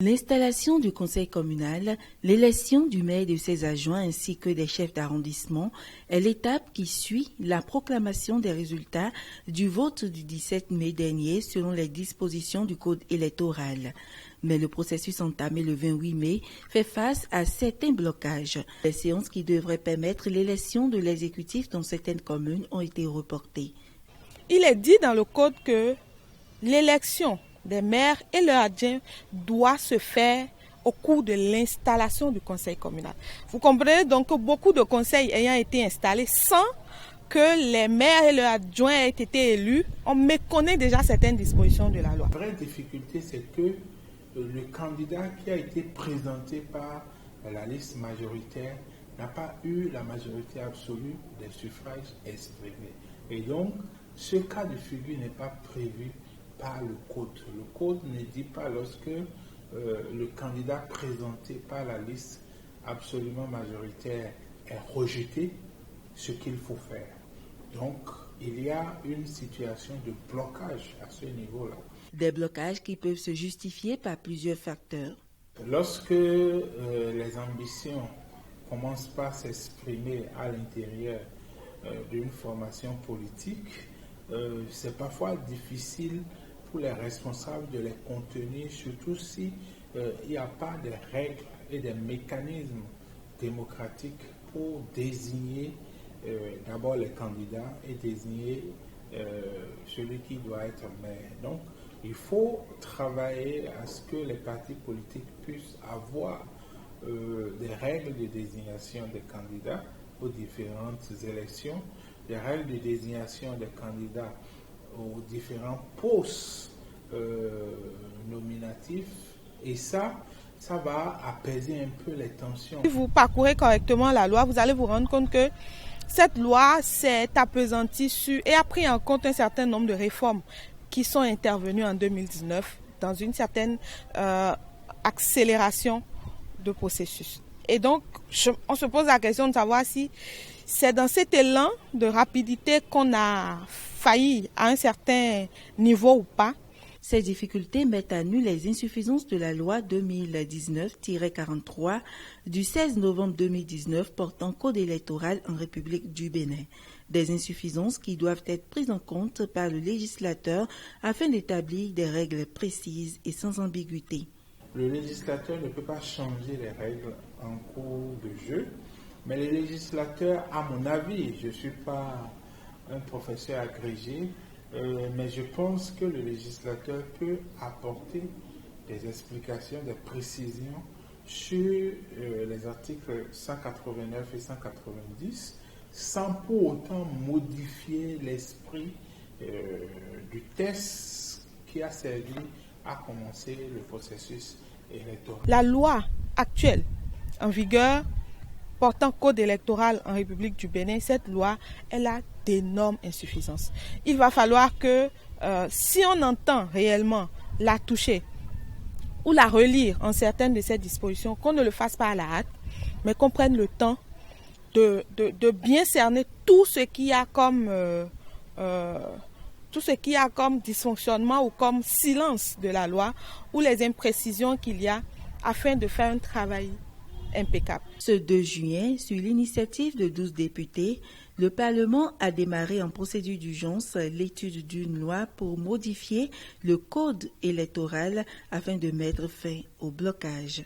L'installation du conseil communal, l'élection du maire et de ses adjoints ainsi que des chefs d'arrondissement est l'étape qui suit la proclamation des résultats du vote du 17 mai dernier selon les dispositions du code électoral. Mais le processus entamé le 28 mai fait face à certains blocages. Les séances qui devraient permettre l'élection de l'exécutif dans certaines communes ont été reportées. Il est dit dans le code que l'élection des maires et leurs adjoints doit se faire au cours de l'installation du conseil communal. Vous comprenez donc que beaucoup de conseils ayant été installés sans que les maires et leurs adjoints aient été élus, on méconnaît déjà certaines dispositions de la loi. La vraie difficulté, c'est que le candidat qui a été présenté par la liste majoritaire n'a pas eu la majorité absolue des suffrages exprimés. Et donc, ce cas de figure n'est pas prévu par le code. Le code ne dit pas lorsque le candidat présenté par la liste absolument majoritaire est rejeté, ce qu'il faut faire. Donc, il y a une situation de blocage à ce niveau-là. Des blocages qui peuvent se justifier par plusieurs facteurs. Lorsque les ambitions commencent par s'exprimer à l'intérieur d'une formation politique, c'est parfois difficile pour les responsables de les contenir, surtout si il n'y a pas de règles et des mécanismes démocratiques pour désigner d'abord les candidats et désigner celui qui doit être maire. Donc, il faut travailler à ce que les partis politiques puissent avoir des règles de désignation des candidats aux différentes élections, des règles de désignation des candidats aux différents postes nominatifs, et ça va apaiser un peu les tensions. Si vous parcourez correctement la loi, vous allez vous rendre compte que cette loi s'est appesantie et a pris en compte un certain nombre de réformes qui sont intervenues en 2019 dans une certaine accélération de processus. Et donc, on se pose la question de savoir si c'est dans cet élan de rapidité qu'on a failli à un certain niveau ou pas. Ces difficultés mettent à nu les insuffisances de la loi 2019-43 du 16 novembre 2019 portant code électoral en République du Bénin. Des insuffisances qui doivent être prises en compte par le législateur afin d'établir des règles précises et sans ambiguïté. Le législateur ne peut pas changer les règles en cours de jeu, mais le législateur, à mon avis, je ne suis pas un professeur agrégé, mais je pense que le législateur peut apporter des explications, des précisions sur les articles 189 et 190 sans pour autant modifier l'esprit du texte qui a servi à commencer le processus électoral. La loi actuelle en vigueur portant code électoral en République du Bénin, cette loi, elle a d'énormes insuffisances. Il va falloir que, si on entend réellement la toucher ou la relire en certaines de ces dispositions, qu'on ne le fasse pas à la hâte, mais qu'on prenne le temps de bien cerner tout ce qu'il y a comme dysfonctionnement ou comme silence de la loi ou les imprécisions qu'il y a afin de faire un travail impeccable. Ce 2 juin, sur l'initiative de 12 députés, le Parlement a démarré en procédure d'urgence l'étude d'une loi pour modifier le code électoral afin de mettre fin au blocage.